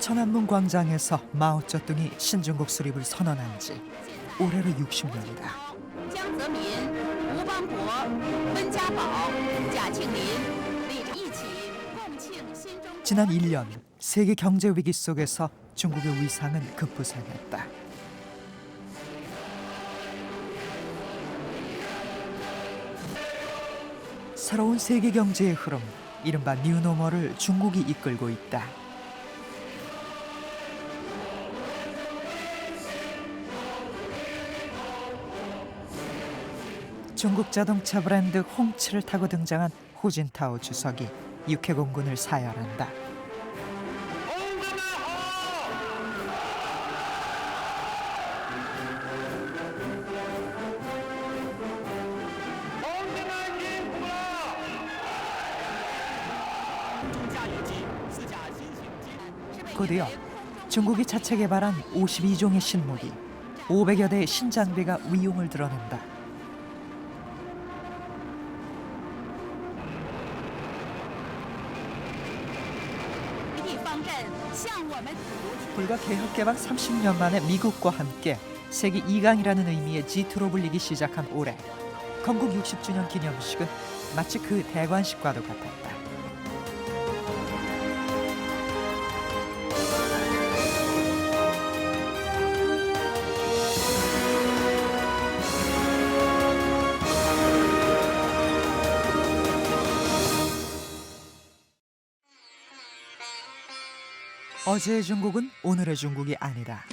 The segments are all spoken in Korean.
천안문 광장에서 마오쩌둥이 신중국 수립을 선언한 지 올해로 60년이다.江泽民、吴邦国、温家宝、贾庆林一起共庆新中国。 지난 1년 세계 경제 위기 속에서 중국의 위상은 급부상했다. 새로운 세계 경제의 흐름, 이른바 뉴노멀을 중국이 이끌고 있다. 중국 자동차 브랜드 홍츠를 타고 등장한 후진타오 주석이 육해공군을 사열한다. 곧이어 중국이 자체 개발한 52종의 신무기, 500여 대의 신장비가 위용을 드러낸다. 불과 개혁 개방 30년 만에 미국과 함께 세계 2강이라는 의미의 G2로 불리기 시작한 올해, 건국 60주년 기념식은 마치 그 대관식과도 같았다. 어제의 중국은 오늘의 중국이 아니다.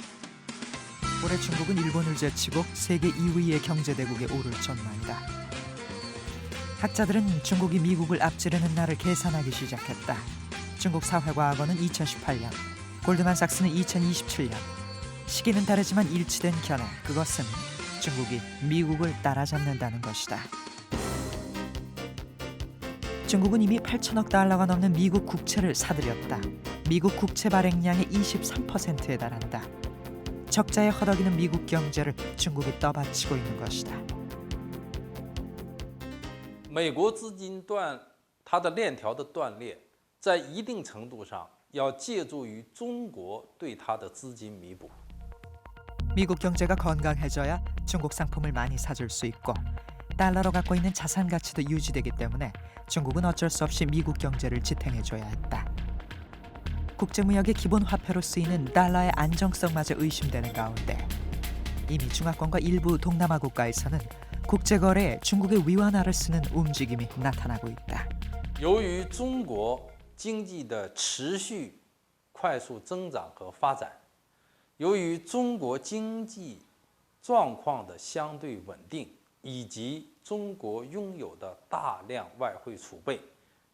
올해 중국은 일본을 제치고 세계 2위의 경제대국에 오를 전망이다. 학자들은 중국이 미국을 앞지르는 날을 계산하기 시작했다. 중국 사회과학원은 2018년, 골드만삭스는 2027년. 시기는 다르지만 일치된 견해, 그것은 중국이 미국을 따라잡는다는 것이다. 중국은 이미 8천억 달러가 넘는 미국 국채를 사들였다. 미국 국채 발행량의 23%에 달한다. 적자에 허덕이는 미국 경제를 중국이 떠받치고 있는 것이다. 美国资金它的链条的断裂，在一定程度上要借助于中国对它的资金弥补。 미국 경제가 건강해져야 중국 상품을 많이 사줄 수 있고 달러로 갖고 있는 자산 가치도 유지되기 때문에 중국은 어쩔 수 없이 미국 경제를 지탱해줘야 했다. 국제무역의 기본 화폐로 쓰이는 달러의 안정성마저 의심되는 가운데 이미 중화권과 일부 동남아 국가에서는 국제거래에 중국의 위안화를 쓰는 움직임이 나타나고 있다. 由于中国经济的持续快速增长和发展，由于中国经济状况的相对稳定，以及中国拥有的大量外汇储备，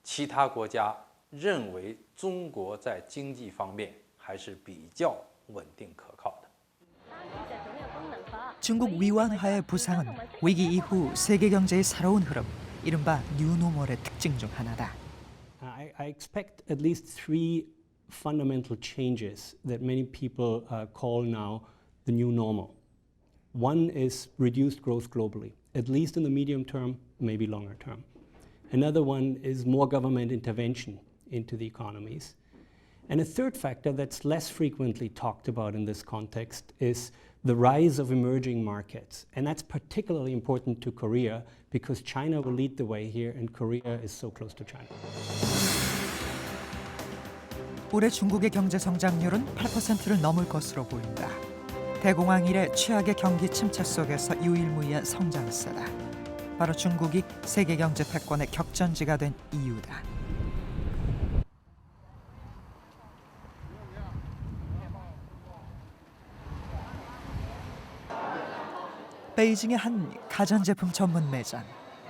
其他国家认为中国在经济方面还是比较稳定可靠的。 중국 위안화의 부상은 위기 이후 세계 경제의 새로운 흐름, 이른바 뉴노멀의 특징 중 하나다. I expect at least three fundamental changes that many people call now the new normal. One is reduced growth globally, at least in the medium term, maybe longer term. Another one is more government intervention into the economies. And a third factor that's less frequently talked about in this context is the rise of emerging markets. And that's particularly important to Korea because China will lead the way here and Korea is so close to China. 올해 중국의 경제 성장률은 8%를 넘을 것으로 보인다. 대공황 이래 최악의 경기 침체 속에서 유일무이한 성장세다. 바로 중국이 세계 경제 패권의 격전지가 된 이유다. 베이징의 한 가전제품 전문 매장.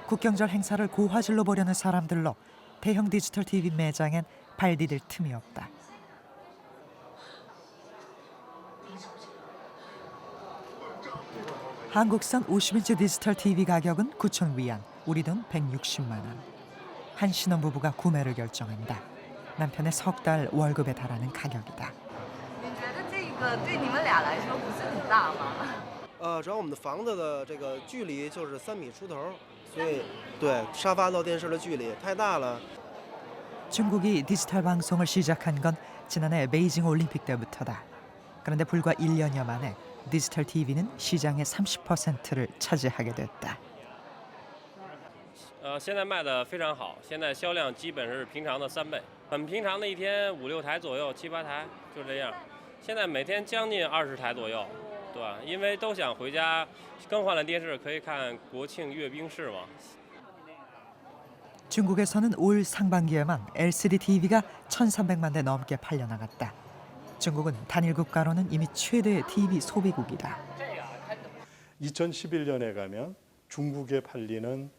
국경절 행사를 고화질로 보려는 사람들로 대형 디지털 TV 매장엔 발 디딜 틈이 없다. 한국산 50인치 디지털 TV 가격은 9,000위안, 우리 돈 160만 원. 한 신혼부부가 구매를 결정한다. 남편의 석 달 월급에 달하는 가격이다. 你觉得这个对你们俩来说不是很大吗？主要我们的房子的这个距离就是3米出头，所以对沙发到电视的距离太大了。 중국이 디지털 방송을 시작한 건 지난해 베이징 올림픽 때부터다. 그런데 불과 1년여 만에 디지털 TV는 시장의 30%를 차지하게 됐다. 现在卖的非常好，现在销量基本是平常的3倍，很平常的一天5、6台左右，7、8台就这样。现在每天将近20台左右，对吧？因为都想回家更换了电视，可以看国庆阅兵式嘛。 중국에서는 올 상반기에만 LCD TV가 1,300만 대 넘게 팔려나갔다. 중국은 단일 국가로는 이미 최대의 TV 소비국이다. 2011년에 가면 중국에 팔리는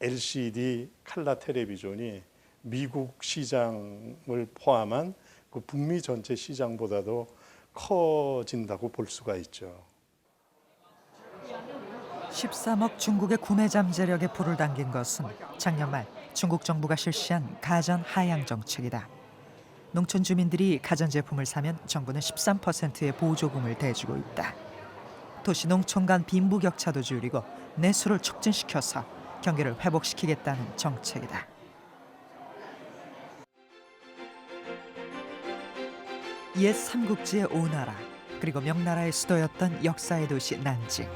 LCD 칼라 텔레비전이 미국 시장을 포함한 그 북미 전체 시장보다도 커진다고 볼 수가 있죠. 13억 중국의 구매 잠재력에 불을 당긴 것은 작년 말 중국 정부가 실시한 가전 하향 정책이다. 농촌 주민들이 가전제품을 사면 정부는 13%의 보조금을 대주고 있다. 도시 농촌 간 빈부격차도 줄이고 내수를 촉진시켜서 경기를 회복시키겠다는 정책이다. 옛 삼국지의 오나라, 그리고 명나라의 수도였던 역사의 도시 난징.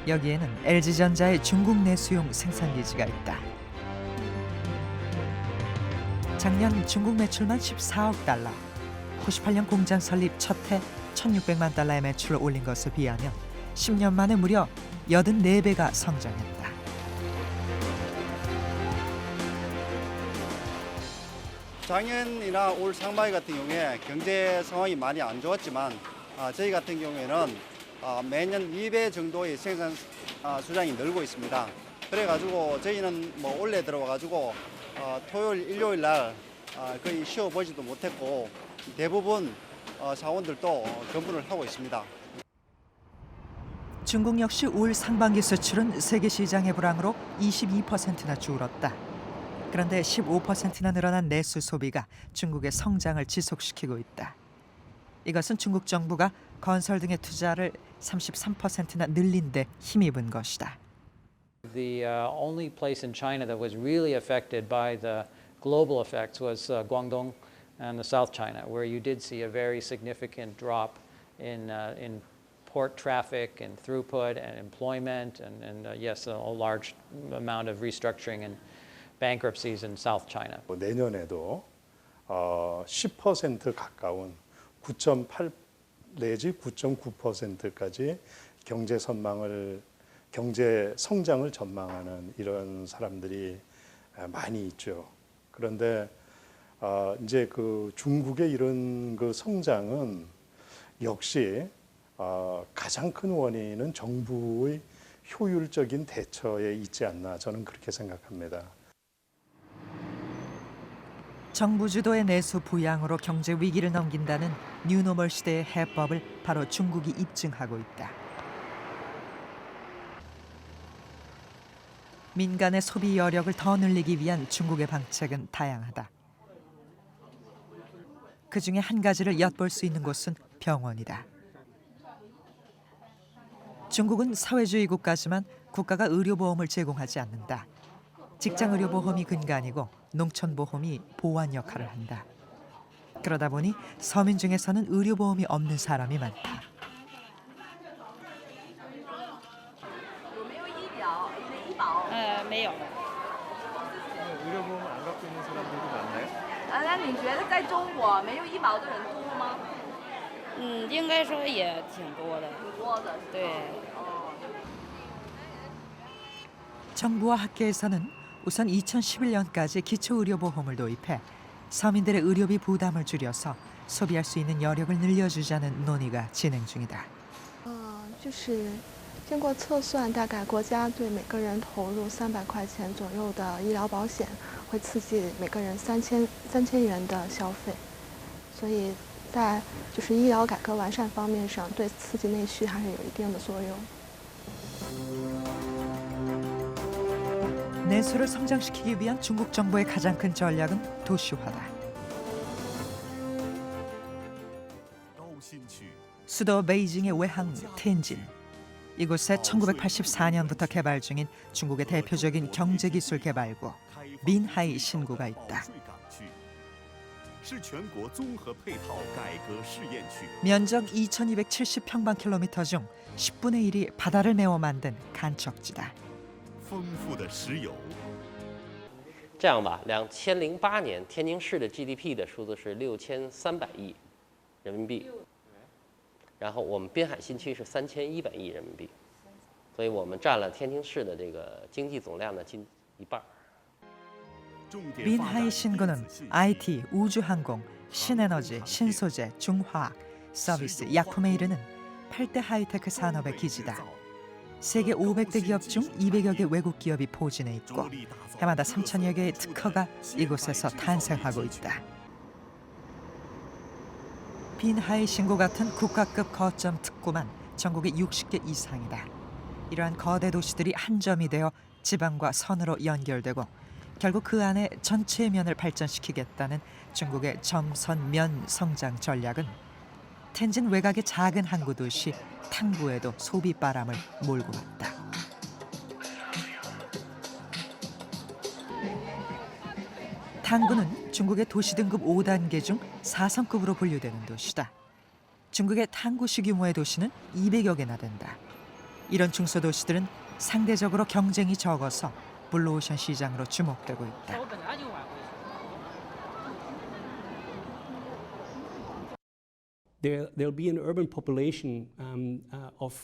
여기에는 LG전자의 중국 내수용 생산기지가 있다. 작년 중국 매출만 14억 달러, 98년 공장 설립 첫 해 1,600만 달러의 매출을 올린 것에 비하면 10년 만에 무려 84배가 성장했다. 작년이나 올 상반기 같은 경우에 경제 상황이 많이 안 좋았지만 저희 같은 경우에는 매년 2배 정도의 생산 수량이 늘고 있습니다. 그래가지고 저희는 뭐 올해 들어와가지고 토요일, 일요일 날 거의 쉬어보지도 못했고 대부분 사원들도 근무를 하고 있습니다. 중국 역시 올 상반기 수출은 세계 시장의 불황으로 22%나 줄었다. 그런데 15%나 늘어난 내수 소비가 중국의 성장을 지속시키고 있다. 이것은 중국 정부가 건설 등의 투자를 33%나 늘린 데 힘입은 것이다. The only place in China that was really affected by the global effects was Guangdong and the South China, where you did see a very significant drop in port traffic and throughput and employment and yes, a large amount of restructuring and bankruptcies in South China. 내년에도 10% 가까운 9.8 내지 9.9%까지 경제 성장을 전망하는 이런 사람들이 많이 있죠. 그런데 이제 그 중국의 이런 그 성장은 역시 가장 큰 원인은 정부의 효율적인 대처에 있지 않나 저는 그렇게 생각합니다. 정부 주도의 내수 부양으로 경제 위기를 넘긴다는 뉴노멀 시대의 해법을 바로 중국이 입증하고 있다. 민간의 소비 여력을 더 늘리기 위한 중국의 방책은 다양하다. 그중에 한 가지를 엿볼 수 있는 곳은 병원이다. 중국은 사회주의 국가지만 국가가 의료보험을 제공하지 않는다. 직장의료보험이 근간이고 농촌보험이 보완 역할을 한다. 그러다 보니 서민 중에서는 의료보험이 없는 사람이 많다. 没有。 의료보험을 안 갖고 있는 사람들도 많나요? 那你觉得在中国没有医保的人多吗？应该说也挺多的。挺多的。对。 정부와 학계에서는 우선 2011년까지 기초의료보험을 도입해 서민들의 의료비 부담을 줄여서 소비할 수 있는 여력을 늘려주자는 논의가 진행 중이다. 就是经过测算，大概国家对每个人投入300块钱左右的医疗保险，会刺激每个人3000元的消费，所以在就是医疗改革完善方面上，对刺激内需还是有一定的作用。 내수를 성장시키기 위한 중국 정부의 가장 큰 전략은 도시화다. 수도 베이징의 외항 텐진. 이곳에 1984년부터 개발 중인 중국의 대표적인 경제기술 개발구 민하이 신구가 있다. 면적 2270평방킬로미터 중 10분의 1이 바다를 메워 만든 간척지다. 这样吧，2008年天津市的 GDP 的数字是6300亿人民币，然后我们滨海新区是3100亿人民币，所以我们占了天津市的这个经济总量的近一半。 민하이 신구는 IT, 우주항공, 신에너지, 신소재, 중화학, 서비스, 약품에 이르는 8대 하이테크 산업의 기지다. 세계 500대 기업 중 200여 개 외국 기업이 포진해 있고 해마다 3천여 개의 특허가 이곳에서 탄생하고 있다. 빈하이 신구 같은 국가급 거점 특구만 전국에 60개 이상이다. 이러한 거대 도시들이 한 점이 되어 지방과 선으로 연결되고 결국 그 안에 전체 면을 발전시키겠다는 중국의 점선면 성장 전략은 텐진 외곽의 작은 항구 도시 탕구에도 소비 바람을 몰고 왔다. 탕구는 중국의 도시 등급 5단계 중 4성급으로 분류되는 도시다. 중국의 탕구시 규모의 도시는 200여 개나 된다. 이런 중소도시들은 상대적으로 경쟁이 적어서 블루오션 시장으로 주목되고 있다. There'll be an urban population of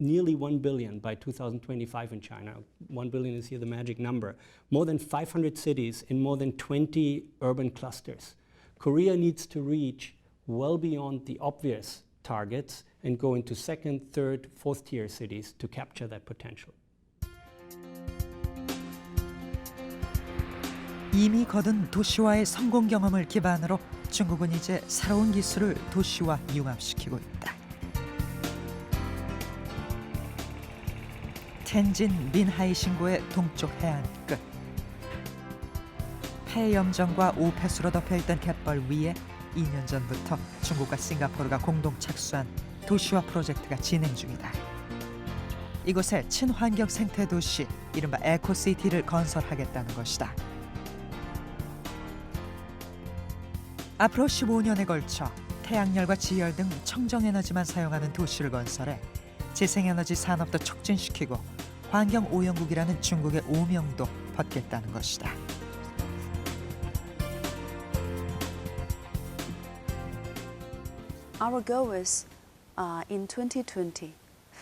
nearly 1 billion by 2025 in China. 1 billion is here the magic number. More than 500 cities in more than 20 urban clusters. Korea needs to reach well beyond the obvious targets and go into second, third, fourth tier cities to capture that potential. 이미 거둔 도시화의 성공 경험을 기반으로 중국은 이제 새로운 기술을 도시화 융합시키고 있다. 텐진 민하이 신구의 동쪽 해안 끝. 폐염정과 오폐수로 덮여있던 갯벌 위에 2년 전부터 중국과 싱가포르가 공동 착수한 도시화 프로젝트가 진행 중이다. 이곳에 친환경 생태 도시, 이른바 에코시티를 건설하겠다는 것이다. 앞으로 15년에 걸쳐 태양열과 지열 등 청정에너지만 사용하는 도시를 건설해 재생에너지 산업도 촉진시키고 환경오염국이라는 중국의 오명도 벗겠다는 것이다. Our goal is in 2020,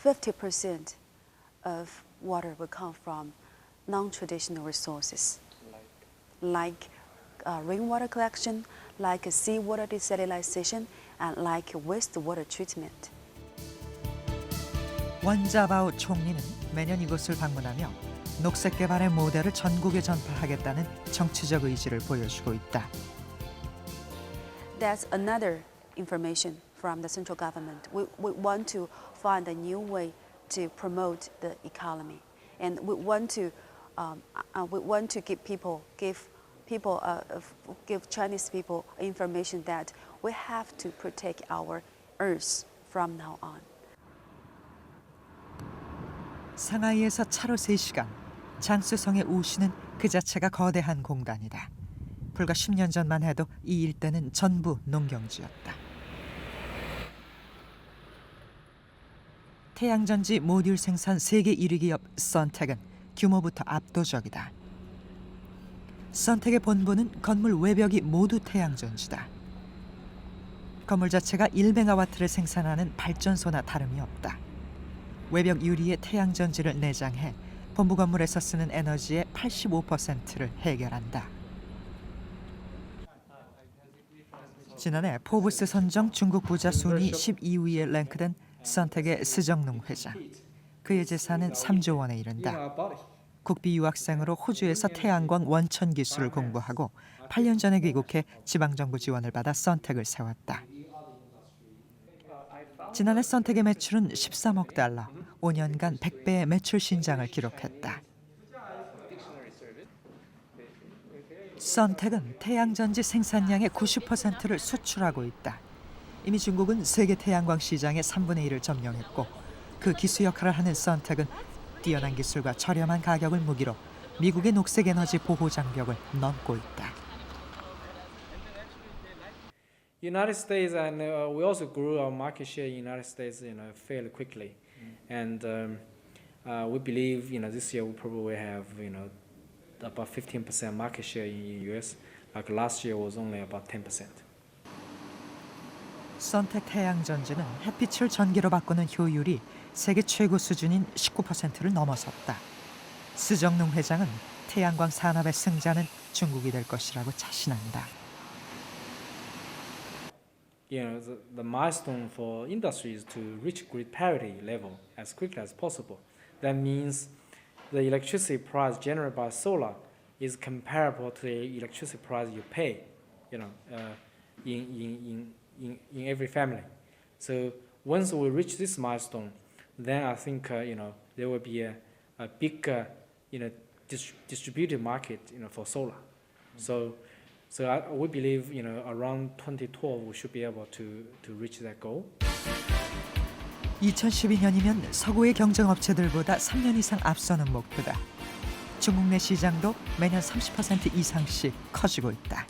50% of water will come from non-traditional resources, like rainwater collection, like seawater desalinization, and like wastewater treatment. 원자바오 총리는 매년 이곳을 방문하며 녹색 개발의 모델을 전국에 전파하겠다는 정치적 의지를 보여주고 있다. That's another information from the central government. We want to find a new way to promote the economy, and we want to give Chinese people information that we have to protect our earth from now on. 상하이에서 차로 3시간, 장쑤성의 우시는 그 자체가 거대한 공단이다. 불과 10년 전만 해도 이 일대는 전부 농경지였다. 태양전지 모듈 생산 세계 1위 기업 선택은 규모부터 압도적이다. 선택의 본부는 건물 외벽이 모두 태양전지다. 건물 자체가 1메가와트를 생산하는 발전소나 다름이 없다. 외벽 유리에 태양전지를 내장해 본부 건물에서 쓰는 에너지의 85%를 해결한다. 지난해 포브스 선정 중국 부자 순위 12위에 랭크된 선택의 스정농 회장. 그의 재산은 3조 원에 이른다. 국비 유학생으로 호주에서 태양광 원천 기술을 공부하고 8년 전에 귀국해 지방정부 지원을 받아 선택을 세웠다. 지난해 선택의 매출은 13억 달러, 5년간 100배의 매출 신장을 기록했다. 선택은 태양전지 생산량의 90%를 수출하고 있다. 이미 중국은 세계 태양광 시장의 3분의 1을 점령했고 그 기수 역할을 하는 선택은 뛰어난 기술과 저렴한 가격을 무기로 미국의 녹색 에너지 보호 장벽을 넘고 있다. United States, and we also grew our market share in United States, fairly quickly, and we believe, this year we probably have, about 15% market share in US. Like last year was only about 10%. 선택 태양전지는 햇빛을 전기로 바꾸는 효율이 세계 최고 수준인 19%를 넘어섰다. 스정능 회장은 태양광 산업의 승자는 중국이 될 것이라고 자신한다. The milestone for industry is to reach grid parity level as quickly as possible. That means the electricity price generated by solar is comparable to the electricity price you pay, in every family. So once we reach this milestone, then I think there will be a big distributed market for solar. So we believe around 2012 we should be able to reach that goal. 2012년이면 서구의 경쟁업체들보다 3년 이상 앞서는 목표다. 중국 내 시장도 매년 30% 이상씩 커지고 있다.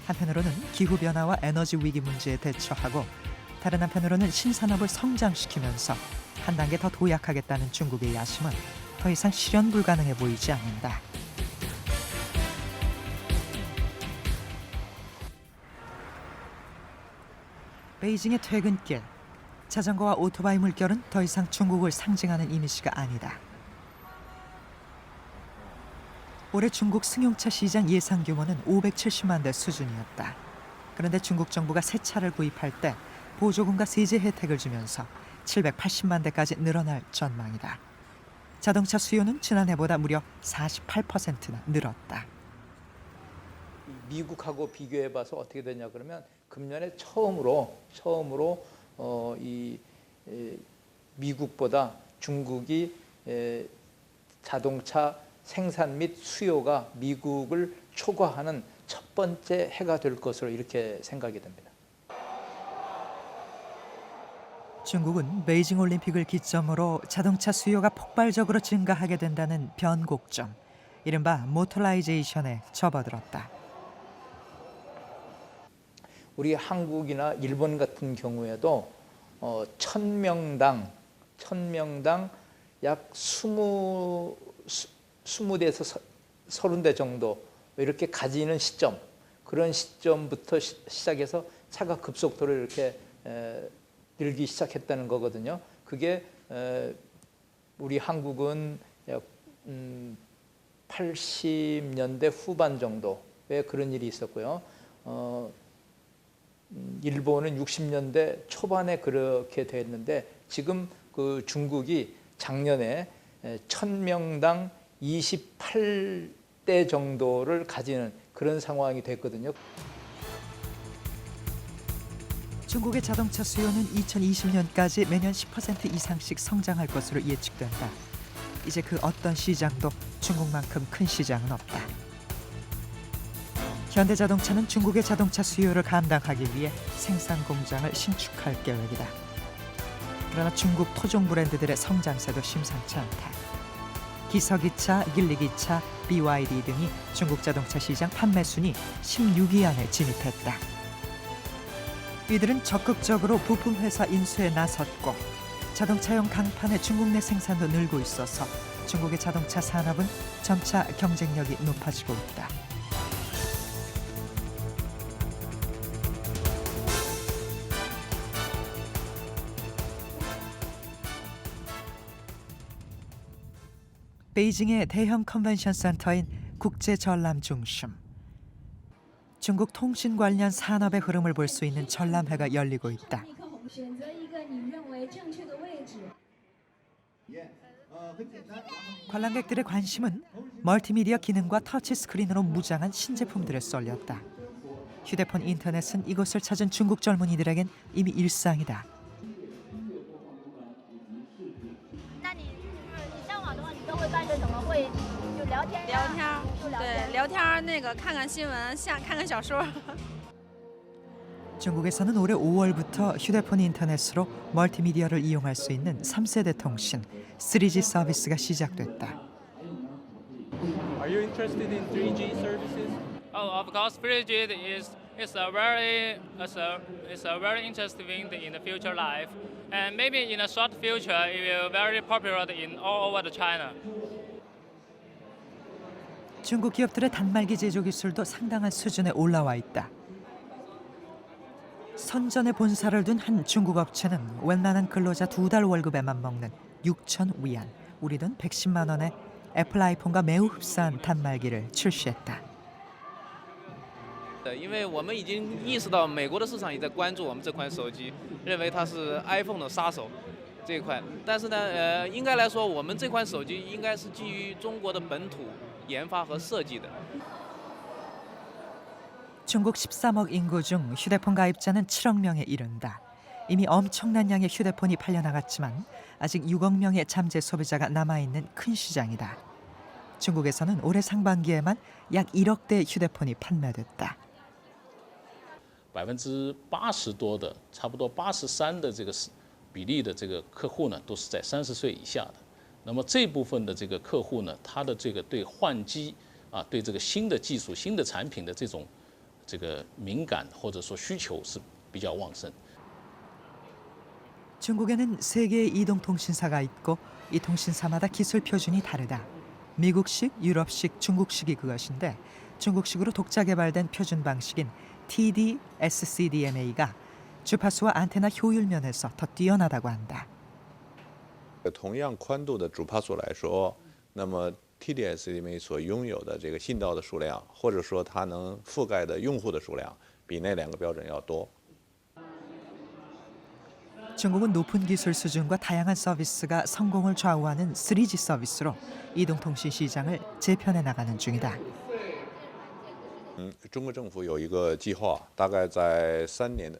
한편으로는 기후변화와 에너지 위기 문제에 대처하고 다른 한편으로는 신산업을 성장시키면서 한 단계 더 도약하겠다는 중국의 야심은 더 이상 실현 불가능해 보이지 않는다. 베이징의 퇴근길, 자전거와 오토바이 물결은 더 이상 중국을 상징하는 이미지가 아니다. 올해 중국 승용차 시장 예상 규모는 570만 대 수준이었다. 그런데 중국 정부가 새 차를 구입할 때 보조금과 세제 혜택을 주면서 780만 대까지 늘어날 전망이다. 자동차 수요는 지난해보다 무려 48%나 늘었다. 미국하고 비교해봐서 어떻게 되냐 그러면 금년에 처음으로 미국보다 중국이 자동차 생산 및 수요가 미국을 초과하는 첫 번째 해가 될 것으로 이렇게 생각이 됩니다. 중국은 베이징 올림픽을 기점으로 자동차 수요가 폭발적으로 증가하게 된다는 변곡점, 이른바 모터라이제이션에 접어들었다. 우리 한국이나 일본 같은 경우에도 1000명당 약 20대에서 30대 정도 이렇게 가지는 시점, 그런 시점부터 시작해서 차가 급속도로 이렇게 늘기 시작했다는 거거든요. 그게 우리 한국은 약 80년대 후반 정도에 그런 일이 있었고요. 일본은 60년대 초반에 그렇게 됐는데 지금 그 중국이 작년에 1000명당 28대 정도를 가지는 그런 상황이 됐거든요. 중국의 자동차 수요는 2020년까지 매년 10% 이상씩 성장할 것으로 예측된다. 이제 그 어떤 시장도 중국만큼 큰 시장은 없다. 현대자동차는 중국의 자동차 수요를 감당하기 위해 생산 공장을 신축할 계획이다. 그러나 중국 토종 브랜드들의 성장세도 심상치 않다. 기서기차, 길리기차, BYD 등이 중국 자동차 시장 판매 순위 16위 안에 진입했다. 이들은 적극적으로 부품 회사 인수에 나섰고 자동차용 강판의 중국 내 생산도 늘고 있어서 중국의 자동차 산업은 점차 경쟁력이 높아지고 있다. 베이징의 대형 컨벤션 센터인 국제전람 중심. 중국 통신 관련 산업의 흐름을 볼 수 있는 전람회가 열리고 있다. 관람객들의 관심은 멀티미디어 기능과 터치스크린으로 무장한 신제품들에 쏠렸다. 휴대폰 인터넷은 이곳을 찾은 중국 젊은이들에겐 이미 일상이다. 聊天，对，聊天那个看看新闻，像看看小说。 중국에서는 올해 5월부터 휴대폰 인터넷으로 멀티미디어를 이용할 수 있는 3세대 통신 3G 서비스가 시작됐다. Are you interested in 3G services? Oh, of course, 3G is a very interesting in the future life, and maybe in a short future it will very popular in all over China. 중국 기업들의 단말기 제조 기술도 상당한 수준에 올라와 있다. 선전에 본사를 둔 한 중국 업체는 웬만한 근로자 2달 월급에만 먹는 6천 위안, 우리 돈 110만 원에 애플 아이폰과 매우 흡사한 단말기를 출시했다. 因为我们已经意识到美国的市场也在关注我们这款手机，认为它是 iPhone 的杀手这一块。但是呢，应该来说，我们这款手机应该是基于中国的本土研发和设计的。 중국 13억 인구 중 휴대폰 가입자는 7억 명에 이른다. 이미 엄청난 양의 휴대폰이 팔려나갔지만 아직 6억 명의 잠재 소비자가 남아있는 큰 시장이다. 중국에서는 올해 상반기에만 약 1억 대의 휴대폰이 판매됐다. 80%多的，差不多83%的这个比例的这个客户呢，都是在30岁以下的。那么这部分的这个客户呢，他的这个对换机啊，对这个新的技术、新的产品的这种这个敏感或者说需求是比较旺盛。 중국에는 3개의 이동통신사가 있고 이 통신사마다 기술 표준이 다르다. 미국식, 유럽식, 중국식이 그것인데 중국식으로 독자 개발된 표준 방식인 TD-SCDMA가 주파수와 안테나 효율 면에서 더 뛰어나다고 한다. 同样宽度的主帕数来说，那么 TD-SCDMA 所拥有的这个信道的数量，或者说它能覆盖的用户的数量，比那2个标准要多。 중국은 높은 기술 수준과 다양한 서비스가 성공을 좌우하는 3G 서비스로 이동통신 시장을 재편해 나가는 중이다. 中国政府有一个计划，大概在3年，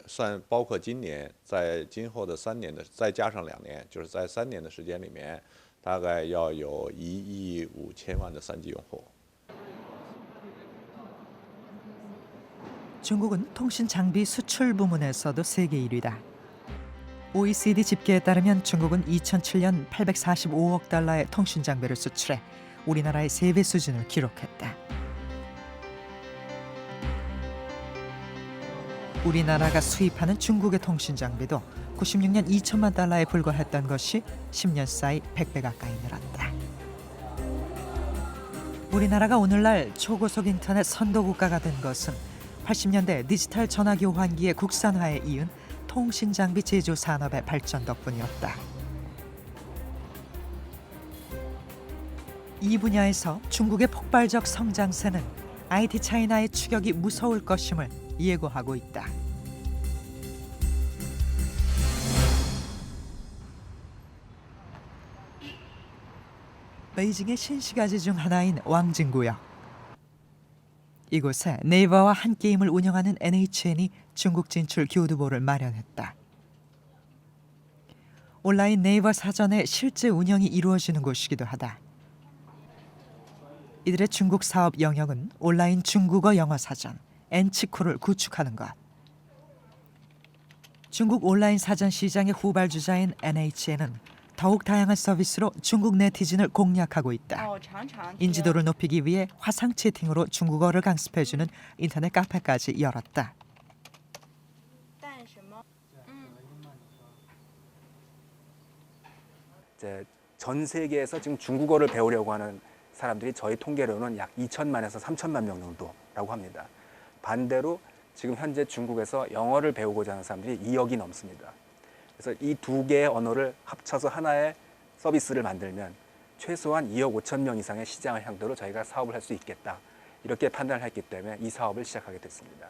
包括今年，在今后的3年的，再加上2年，就是在3年的时间里面，大概要有1亿5千万的3G用户。 중국은 통신 장비 수출 부문에서도 세계 1위다. OECD 집계에 따르면 중국은 2007년 845억 달러의 통신 장비를 수출해 우리나라의 3배 수준을 기록했다. 우리나라가 수입하는 중국의 통신 장비도 96년 2천만 달러에 불과했던 것이 10년 사이 100배 가까이 늘었다. 우리나라가 오늘날 초고속 인터넷 선도국가가 된 것은 80년대 디지털 전화 교환기의 국산화에 이은 통신 장비 제조 산업의 발전 덕분이었다. 이 분야에서 중국의 폭발적 성장세는 IT 차이나의 추격이 무서울 것임을 예고하고 있다. 베이징의 신시가지 중 하나인 왕징구역. 이곳에 네이버와 한 게임을 운영하는 NHN이 중국 진출 교두보를 마련했다. 온라인 네이버 사전의 실제 운영이 이루어지는 곳이기도 하다. 이들의 중국 사업 영역은 온라인 중국어 영어 사전 엔치코를 구축하는 것. 중국 온라인 사전 시장의 후발주자인 NHN은 더욱 다양한 서비스로 중국 네티즌을 공략하고 있다. 인지도를 높이기 위해 화상 채팅으로 중국어를 강습해주는 인터넷 카페까지 열었다. 전 세계에서 지금 중국어를 배우려고 하는 사람들이 저희 통계로는 약 2천만에서 3천만 명 정도라고 합니다. 반대로 지금 현재 중국에서 영어를 배우고자 하는 사람들이 2억이 넘습니다. 그래서 이 2개의 언어를 합쳐서 하나의 서비스를 만들면 최소한 2억 5천 명 이상의 시장을 향도로 저희가 사업을 할 수 있겠다. 이렇게 판단을 했기 때문에 이 사업을 시작하게 됐습니다.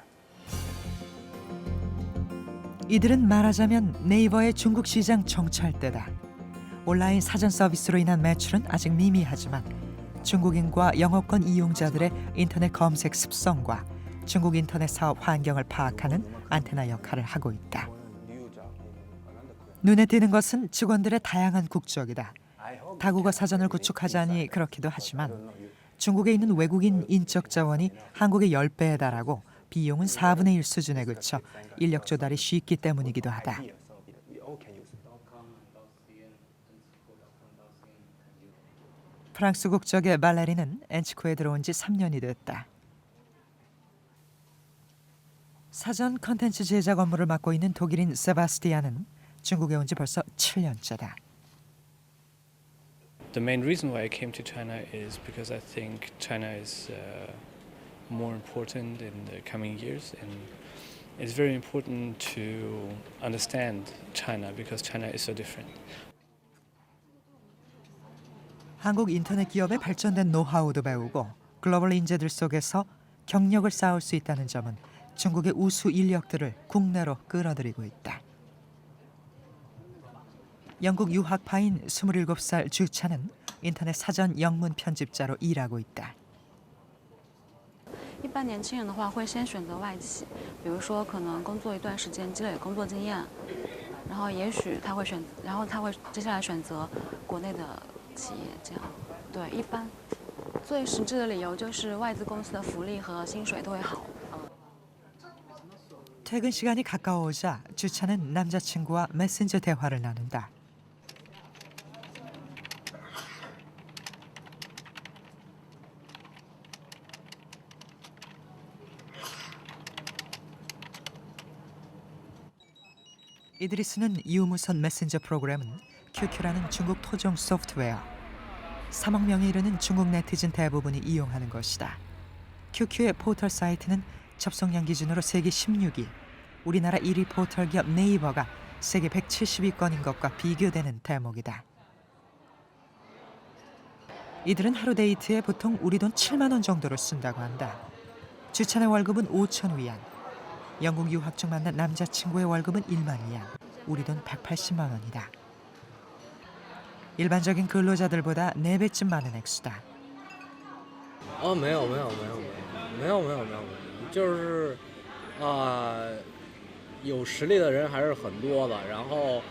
이들은 말하자면 네이버의 중국 시장 정찰대다. 온라인 사전 서비스로 인한 매출은 아직 미미하지만 중국인과 영어권 이용자들의 인터넷 검색 습성과 중국 인터넷 사업 환경을 파악하는 안테나 역할을 하고 있다. 눈에 띄는 것은 직원들의 다양한 국적이다. 다국어 사전을 구축하자니 그렇기도 하지만 중국에 있는 외국인 인적 자원이 한국의 10배에 달하고 비용은 4분의 1 수준에 그쳐 인력 조달이 쉽기 때문이기도 하다. 프랑스 국적의 발레리는 엔치코에 들어온 지 3년이 됐다. 사전 컨텐츠 제작 업무를 맡고 있는 독일인 세바스티안은 중국에 온 지 벌써 7년째다. The main reason why I came to China is because I think China is more important in the coming years, and it's very important to understand China because China is so different. 한국 인터넷 기업의 발전된 노하우도 배우고 글로벌 인재들 속에서 경력을 쌓을 수 있다는 점은 중국의 우수 인력들을 국내로 끌어들이고 있다. 영국 유학파인 27살 주찬은 인터넷 사전 영문 편집자로 일하고 있다. 一般年轻人的话会先选择外企，比如说可能工作一段时间积累工作经验，然后也许他会接下来选择国内的企业这样。对，一般最实质的理由就是外资公司的福利和薪水都会好。 퇴근 시간이 가까워오자 주찬은 남자친구와 메신저 대화를 나눈다. 이들이 쓰는 유무선 메신저 프로그램은 QQ라는 중국 토종 소프트웨어. 3억 명에 이르는 중국 네티즌 대부분이 이용하는 것이다. QQ의 포털 사이트는 접속량 기준으로 세계 16위, 우리나라 1위 포털 기업 네이버가 세계 170위권인 것과 비교되는 대목이다. 이들은 하루 데이트에 보통 우리 돈 7만 원 정도를 쓴다고 한다. 주찬의 월급은 5천 위안. 영국 유학 중 만난 남자친구의 월급은 1만 위안. 우리 돈 180만 원이다. 일반적인 근로자들보다 4배쯤 많은 액수다. 没有，就是有实力的人还是很多的，然后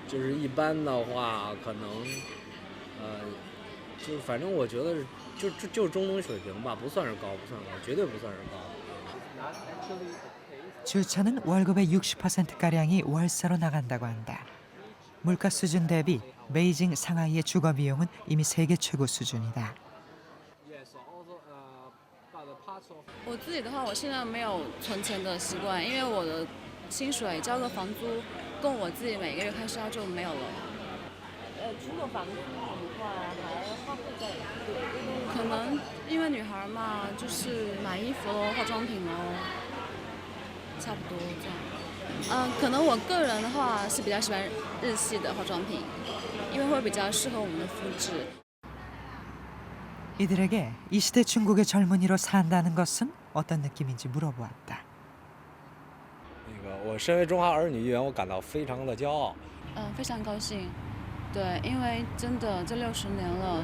就是一般的话，可能就反正我觉得就中等水平吧，不算是高，绝对不算是高。 주차는 월급의 60%가량이 월세로 나간다고 한다. 물가 수준 대비 베이징, 상하이의 주거 비용은 이미 세계 최고 수준이다. 我自己的话，我现在没有存钱的习惯，因为我的薪水交个房租，供我自己每个月开销就没有了。除了房租以外，还花费在可能因为女孩嘛，就是买衣服咯、化妆品咯，差不多这样。可能我个人的话是比较喜欢日系的化妆品，因为会比较适合我们的肤质。 이들에게 이 시대 중국의 젊은이로 산다는 것은 어떤 느낌인지 물어보았다. 我身为中华儿女一员，我感到非常的骄傲。非常高兴，对，因为真的这60年了，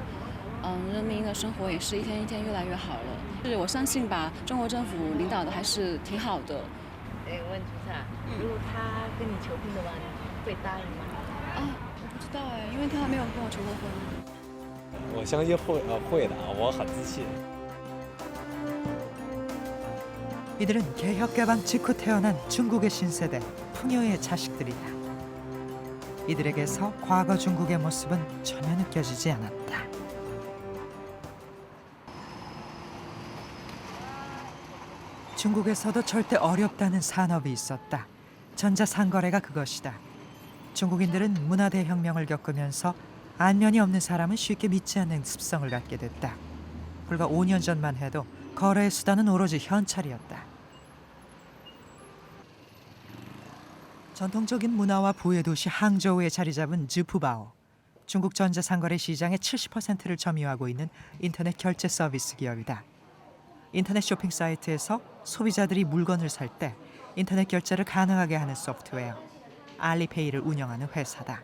人民的生活也是一天一天越来越好了。是我相信吧，中国政府领导的还是挺好的。问主持人，如果他跟你求婚的话，你会答应吗？我不知道哎，因为他还没有跟我求过婚。 我相信会的，我很自信。 이들은 개혁개방 직후 태어난 중국의 신세대 풍요의 자식들이다. 이들에게서 과거 중국의 모습은 전혀 느껴지지 않았다. 중국에서도 절대 어렵다는 산업이 있었다. 전자상거래가 그것이다. 중국인들은 문화대혁명을 겪으면서 안면이 없는 사람은 쉽게 믿지 않는 습성을 갖게 됐다. 불과 5년 전만 해도 거래의 수단은 오로지 현찰이었다. 전통적인 문화와 부의 도시 항저우에 자리 잡은 즈푸바오. 중국 전자상거래 시장의 70%를 점유하고 있는 인터넷 결제 서비스 기업이다. 인터넷 쇼핑 사이트에서 소비자들이 물건을 살 때 인터넷 결제를 가능하게 하는 소프트웨어 알리페이를 운영하는 회사다.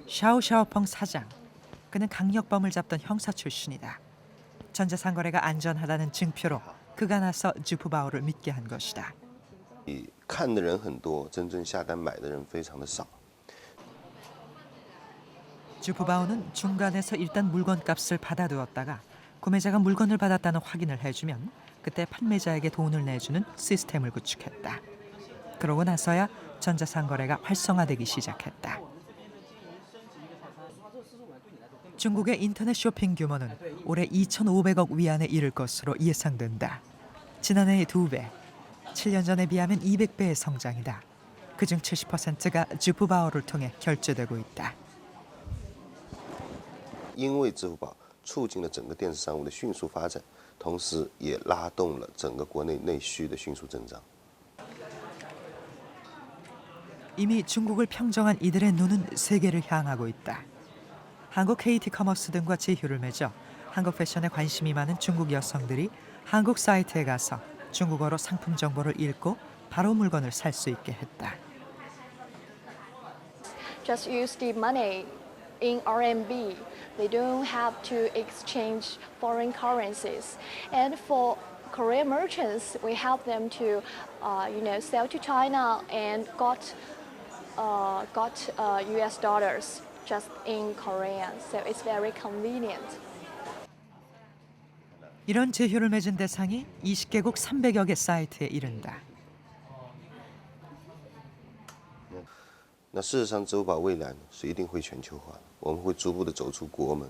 샤오샤오펑 사장. 그는 강력범을 잡던 형사 출신이다. 전자상거래가 안전하다는 증표로 그가 나서 즈푸바오를 믿게 한 것이다. 看的人很多，真正下单买的人非常的少。 즈푸바오는 중간에서 일단 물건값을 받아두었다가 구매자가 물건을 받았다는 확인을 해주면 그때 판매자에게 돈을 내주는 시스템을 구축했다. 그러고 나서야 전자상거래가 활성화되기 시작했다. 중국의 인터넷 쇼핑 규모는 올해 2,500억 위안에 이를 것으로 예상된다. 지난해의 2배, 7년 전에 비하면 200배의 성장이다. 그중 70%가 지푸바오를 통해 결제되고 있다. 因为支付宝促进了整个电子商务的迅速发展，同时也拉动了整个国内内需的迅速增长。 이미 중국을 평정한 이들의 눈은 세계를 향하고 있다. 한국 KT 커머스 등과 제휴를 맺어 한국 패션에 관심이 많은 중국 여성들이 한국 사이트에 가서 중국어로 상품 정보를 읽고 바로 물건을 살 수 있게 했다. Just use the money in RMB. They don't have to exchange foreign currencies. And for Korean merchants, we help them to, sell to China and got US dollars just in Korean. So it's very convenient. 이런 제휴를 맺은 대상이 20개국 300여 개 사이트에 이른다. 那事实上，支付宝未来是一定会全球化的，我们会逐步的走出国门，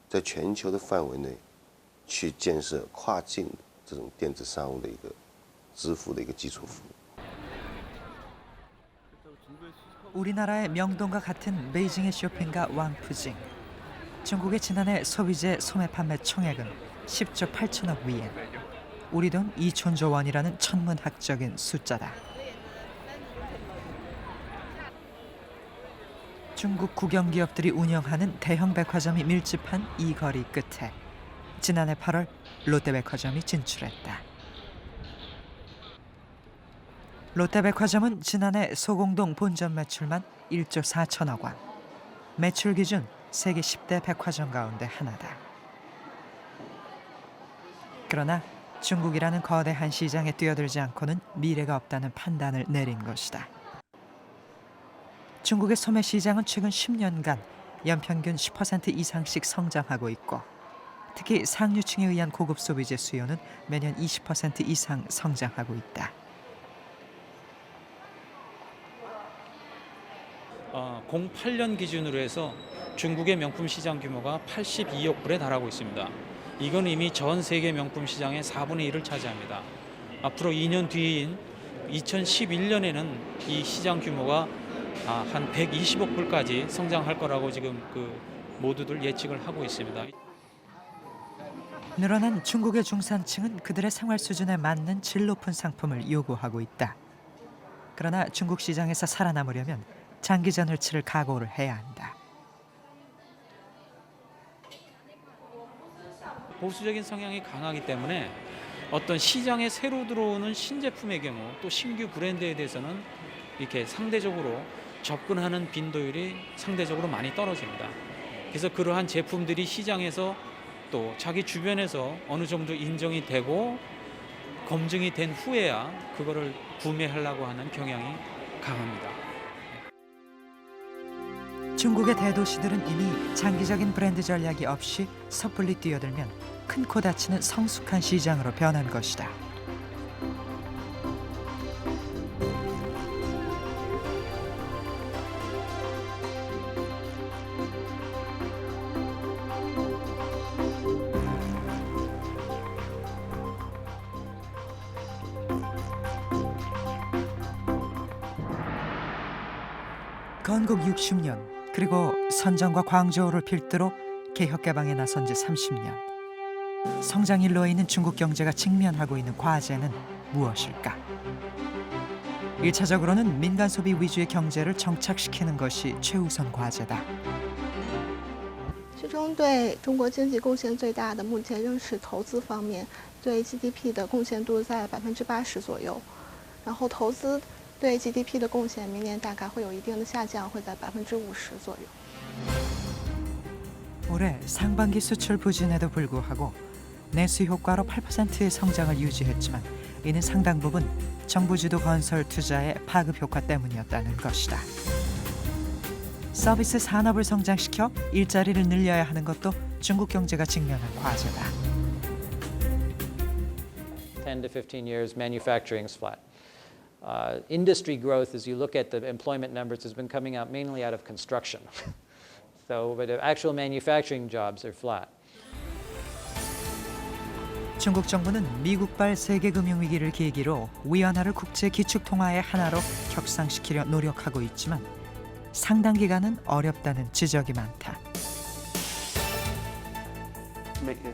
在全球的范围内去建设跨境这种电子商务的一个支付的一个基础服务。 우리나라의 명동과 같은 베이징의 쇼핑가 왕푸징. 중국의 지난해 소비재 소매 판매 총액은 10조 8천억 위엔. 우리 돈 2천조 원이라는 천문학적인 숫자다. 중국 국영기업들이 운영하는 대형 백화점이 밀집한 이 거리 끝에 지난해 8월 롯데백화점이 진출했다. 롯데백화점은 지난해 소공동 본점 매출만 1조 4천억 원. 매출 기준 세계 10대 백화점 가운데 하나다. 그러나 중국이라는 거대한 시장에 뛰어들지 않고는 미래가 없다는 판단을 내린 것이다. 중국의 소매 시장은 최근 10년간 연평균 10% 이상씩 성장하고 있고 특히 상류층에 의한 고급 소비재 수요는 매년 20% 이상 성장하고 있다. 08년 기준으로 해서 중국의 명품 시장 규모가 82억 불에 달하고 있습니다. 이건 이미 전 세계 명품 시장의 4분의 1을 차지합니다. 앞으로 2년 뒤인 2011년에는 이 시장 규모가 한 120억 불까지 성장할 거라고 지금 모두들 예측을 하고 있습니다. 늘어난 중국의 중산층은 그들의 생활 수준에 맞는 질 높은 상품을 요구하고 있다. 그러나 중국 시장에서 살아남으려면 장기전을 치를 각오를 해야 한다. 보수적인 성향이 강하기 때문에 어떤 시장에 새로 들어오는 신제품의 경우 또 신규 브랜드에 대해서는 이렇게 상대적으로 접근하는 빈도율이 상대적으로 많이 떨어집니다. 그래서 그러한 제품들이 시장에서 또 자기 주변에서 어느 정도 인정이 되고 검증이 된 후에야 그거를 구매하려고 하는 경향이 강합니다. 중국의 대도시들은 이미 장기적인 브랜드 전략이 없이 섣불리 뛰어들면 큰 코 다치는 성숙한 시장으로 변한 것이다. 건국 60년 그리고 선정과 광저우를 필두로 개혁 개방에 나선 지 30년. 성장 일로에 있는 중국 경제가 직면하고 있는 과제는 무엇일까? 1차적으로는 민간 소비 위주의 경제를 정착시키는 것이 최우선 과제다. 其中对中国经济贡献最大的，目前仍是投资方面，对 GDP 的贡献度在80%左右。然后投资对 GDP 的贡献，明年大概会有一定的下降，会在50%左右。 올해 상반기 수출 부진에도 불구하고 내수 효과로 8%의 성장을 유지했지만 이는 상당 부분 정부 주도 건설 투자의 파급 효과 때문이었다는 것이다. 서비스 산업을 성장시켜 일자리를 늘려야 하는 것도 중국 경제가 직면한 과제다. 10 to 15 years, manufacturing's flat. Industry growth, as you look at the employment numbers, has been coming out mainly out of construction. So, but the actual manufacturing jobs are flat. 중국 정부는 미국발 세계금융위기를 계기로 위안화를 국제 기축통화의 하나로 격상시키려 노력하고 있지만 상당 기간은 어렵다는 지적이 많다.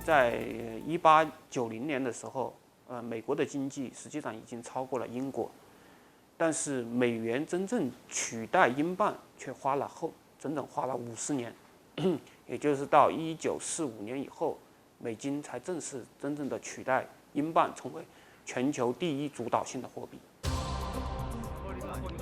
在1890年的时候，美国的经济实际上已经超过了英国，但是美元真正取代英镑却花了整整花了50年，也就是到1945年以后，美金才正式真正的取代英镑，成为全球第一主导性的货币。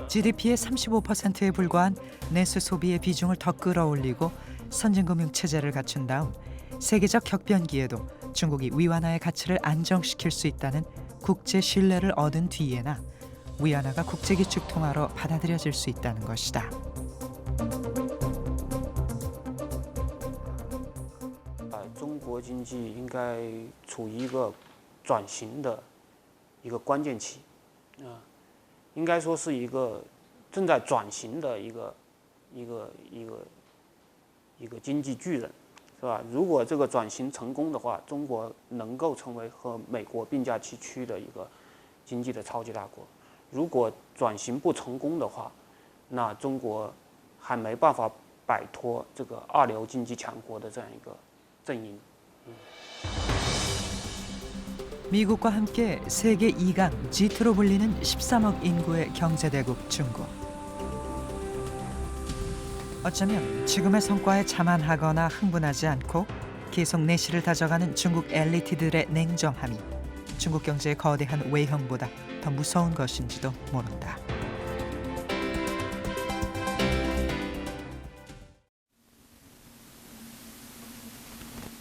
GDP의 35%에 불과한 내수 소비의 비중을 더 끌어올리고 선진금융 체제를 갖춘 다음 세계적 격변기에도 중국이 위안화의 가치를 안정시킬 수 있다는 국제 신뢰를 얻은 뒤에나 위안화가 국제기축통화로 받아들여질 수 있다는 것이다. 中国经济应该处于一个转型的一个关键期，应该说是一个正在转型的一个经济巨人，是吧？如果这个转型成功的话，中国能够成为和美国并驾齐驱的一个经济的超级大国。如果转型不成功的话，那中国还没办法摆脱这个二流经济强国的这样一个阵营。 미국과 함께 세계 2강 G2로 불리는 13억 인구의 경제대국 중국. 어쩌면 지금의 성과에 자만하거나 흥분하지 않고 계속 내실을 다져가는 중국 엘리트들의 냉정함이 중국 경제의 거대한 외형보다 더 무서운 것인지도 모른다.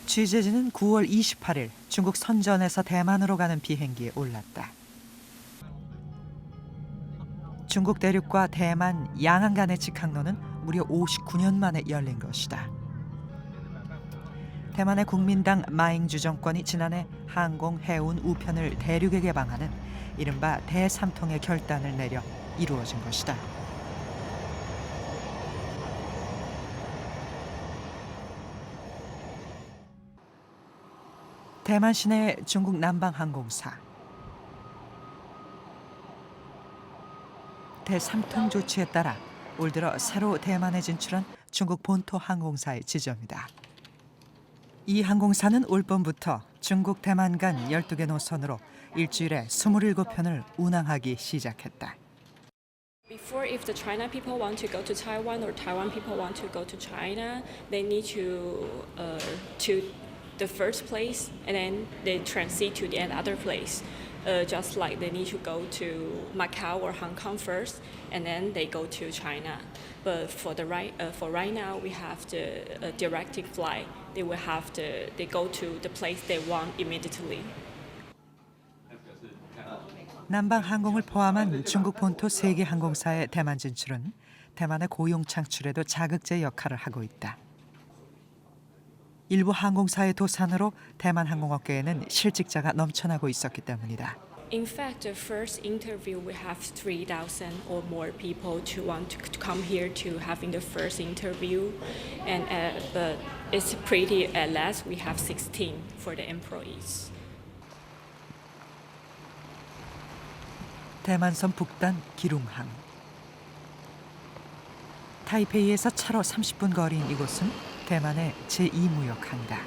취재진은 9월 28일 중국 선전에서 대만으로 가는 비행기에 올랐다. 중국 대륙과 대만, 양안 간의 직항로는 무려 59년 만에 열린 것이다. 대만의 국민당 마잉주 정권이 지난해 항공, 해운, 우편을 대륙에 개방하는 이른바 대삼통의 결단을 내려 이루어진 것이다. 대만 시내의 중국 남방항공사. 대삼통 조치에 따라 올 들어 새로 대만에 진출한 중국 본토 항공사의 지점이다. 이 항공사는 올 봄부터 중국 대만 간 12개 노선으로 일주일에 27편을 운항하기 시작했다. Before, if the China people want to go to Taiwan or Taiwan people want to go to China, they need to the first place and then they transit to the other place. Just like they need to go to Macau or Hong Kong first, and then they go to China. But for right now, we have the direct flight. They go to the place they want immediately. 남방 항공을 포함한 중국 본토 3개 항공사의 대만 진출은 대만의 고용 창출에도 자극제 역할을 하고 있다. 일부 항공사의 도산으로 대만 항공업계에는 실직자가 넘쳐나고 있었기 때문이다. In fact, the first interview we have 3,000 or more people to want to come here to having the first interview, and but it's pretty at last we have 16 for the employees. 대만선 북단 기룽항. 타이페이에서 차로 30분 거리인 이곳은 대만의 제2무역항이다.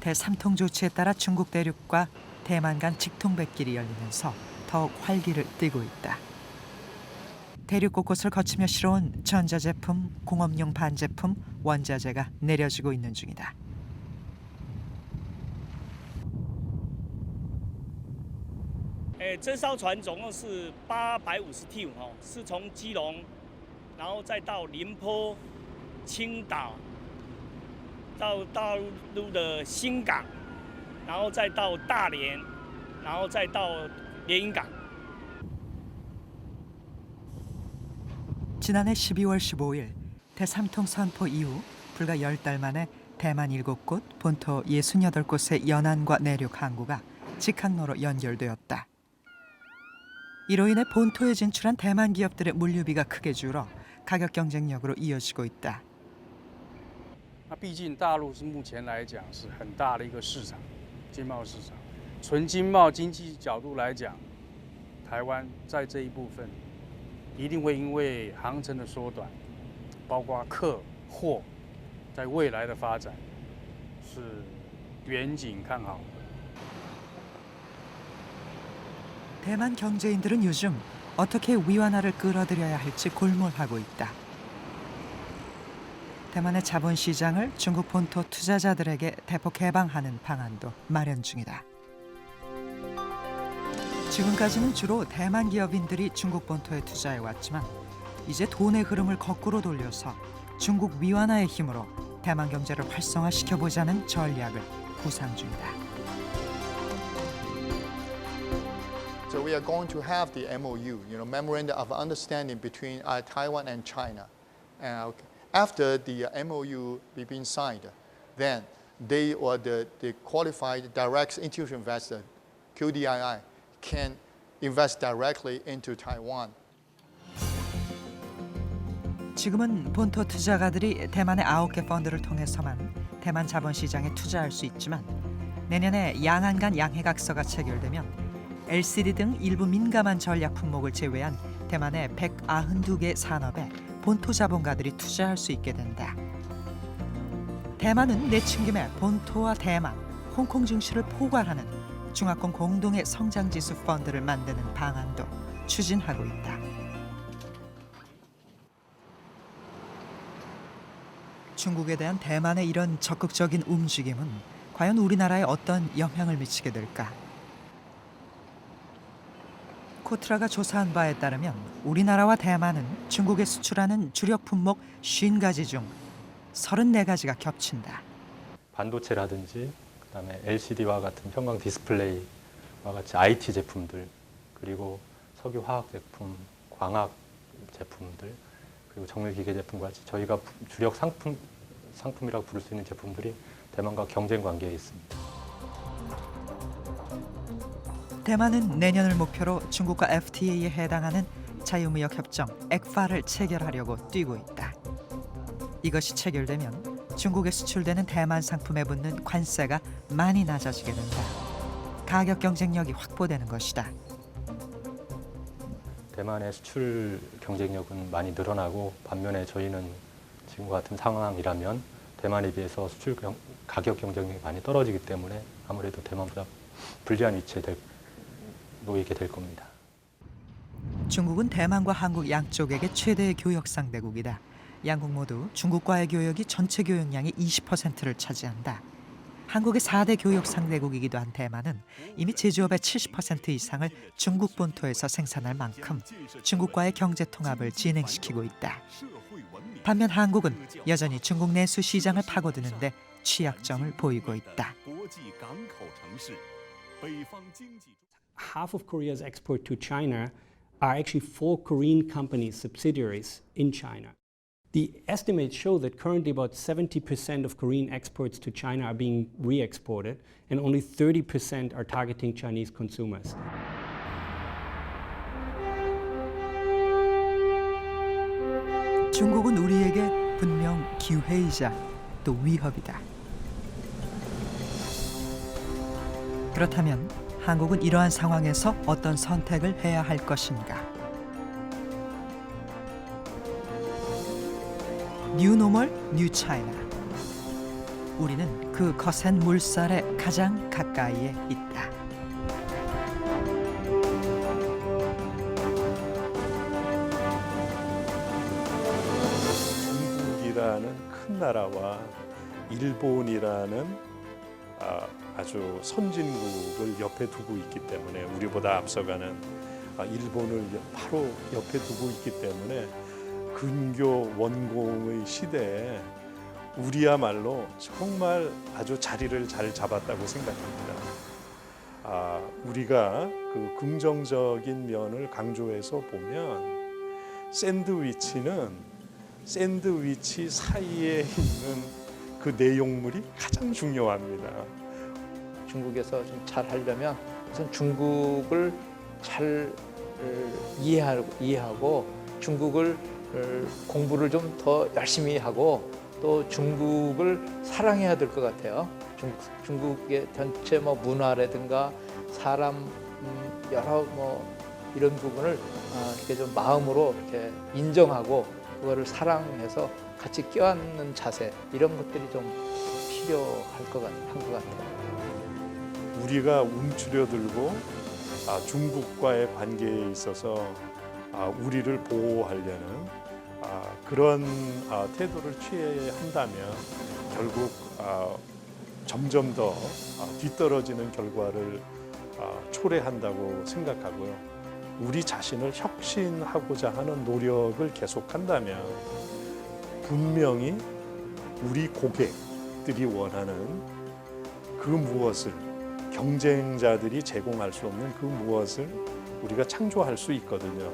대삼통 조치에 따라 중국 대륙과 대만 간 직통백길이 열리면서 더욱 활기를 띠고 있다. 대륙 곳곳을 거치며 실어온 전자제품, 공업용 반제품, 원자재가 내려지고 있는 중이다. 这艘船总共是850T 是从基隆，然后再到宁波、青岛，到大陆的新港，然后再到大连，然后再到连云港。 지난해 12월 15일 대삼통 선포 이후 불과 10달 만에 대만 7곳, 본토 68곳의 연안과 내륙 항구가 직항로로 연결되었다. 이로 인해 본토에 진출한 대만 기업들의 물류비가 크게 줄어 가격 경쟁력으로 이어지고 있다. 毕竟大陆是目前来讲是很大的一个市场，经贸市场。纯经贸经济角度来讲，台湾在这一部分一定会因为航程的缩短，包括客货在未来的发展是远景看好。 대만 경제인들은 요즘 어떻게 위안화를 끌어들여야 할지 골몰하고 있다. 대만의 자본시장을 중국 본토 투자자들에게 대폭 개방하는 방안도 마련 중이다. 지금까지는 주로 대만 기업인들이 중국 본토에 투자해왔지만 이제 돈의 흐름을 거꾸로 돌려서 중국 위안화의 힘으로 대만 경제를 활성화시켜보자는 전략을 구상 중이다. So we are going to have the MOU, Memorandum of Understanding between Taiwan and China. After the MOU be being signed, then they or the qualified direct institutional investor, QDII, can invest directly into Taiwan. 지금은 본토 투자가들이 대만의 9개 펀드를 통해서만 대만 자본시장에 투자할 수 있지만 내년에 양안 간 양해각서가 체결되면 LCD 등 일부 민감한 전략 품목을 제외한 대만의 192개 산업에 본토 자본가들이 투자할 수 있게 된다. 대만은 내친 김에 본토와 대만, 홍콩 증시를 포괄하는 중화권 공동의 성장지수 펀드를 만드는 방안도 추진하고 있다. 중국에 대한 대만의 이런 적극적인 움직임은 과연 우리나라에 어떤 영향을 미치게 될까? 코트라가 조사한 바에 따르면 우리나라와 대만은 중국에 수출하는 주력 품목 50가지 중 34가지가 겹친다. 반도체라든지 그다음에 LCD와 같은 형광 디스플레이와 같이 IT 제품들, 그리고 석유 화학 제품, 광학 제품들, 그리고 정밀 기계 제품과 같이 저희가 주력 상품이라고 부를 수 있는 제품들이 대만과 경쟁 관계에 있습니다. 대만은 내년을 목표로 중국과 FTA에 해당하는 자유무역 협정 ECFA를 체결하려고 뛰고 있다. 이것이 체결되면 중국에 수출되는 대만 상품에 붙는 관세가 많이 낮아지게 된다. 가격 경쟁력이 확보되는 것이다. 대만의 수출 경쟁력은 많이 늘어나고 반면에 저희는 지금과 같은 상황이라면 대만에 비해서 수출 가격 경쟁력이 많이 떨어지기 때문에 아무래도 대만보다 불리한 위치에 놓이게 될 겁니다. 중국은 대만과 한국 양쪽에게 최대의 교역 상대국이다. 양국 모두 중국과의 교역이 전체 교역량의 20%를 차지한다. 한국의 4대 교역 상대국이기도 한 대만은 이미 제조업의 70% 이상을 중국 본토에서 생산할 만큼 중국과의 경제 통합을 진행시키고 있다. 반면 한국은 여전히 중국 내수 시장을 파고드는데 취약점을 보이고 있다. Half of Korea's export to China are actually for Korean companies' subsidiaries in China. The estimates show that currently about 70% of Korean exports to China are being re-exported and only 30% are targeting Chinese consumers. 중국은 우리에게 분명 기회이자 또 위협이다. 그렇다면 한국은 이러한 상황에서 어떤 선택을 해야 할 것인가? 뉴 노멀, 뉴 차이나. 우리는 그 거센 물살에 가장 가까이에 있다. 중국이라는 큰 나라와 일본이라는 아주 선진국을 옆에 두고 있기 때문에 우리보다 앞서가는 일본을 바로 옆에 두고 있기 때문에 근교 원공의 시대에 우리야말로 정말 아주 자리를 잘 잡았다고 생각합니다. 우리가 그 긍정적인 면을 강조해서 보면 샌드위치는 샌드위치 사이에 있는 그 내용물이 가장 중요합니다. 중국에서 좀 잘 하려면 우선 중국을 잘 이해하고 중국을 공부를 좀 더 열심히 하고 또 중국을 사랑해야 될 것 같아요. 중국의 전체 문화라든가 사람 여러 이런 부분을 이렇게 좀 마음으로 이렇게 인정하고 그거를 사랑해서 같이 껴안는 자세 이런 것들이 좀 필요할 것 같아요. 우리가 움츠려들고 중국과의 관계에 있어서 우리를 보호하려는 그런 태도를 취해야 한다면 결국 점점 더 뒤떨어지는 결과를 초래한다고 생각하고요. 우리 자신을 혁신하고자 하는 노력을 계속한다면 분명히 우리 고객들이 원하는 그 무엇을 경쟁자들이 제공할 수 없는 그 무엇을 우리가 창조할 수 있거든요.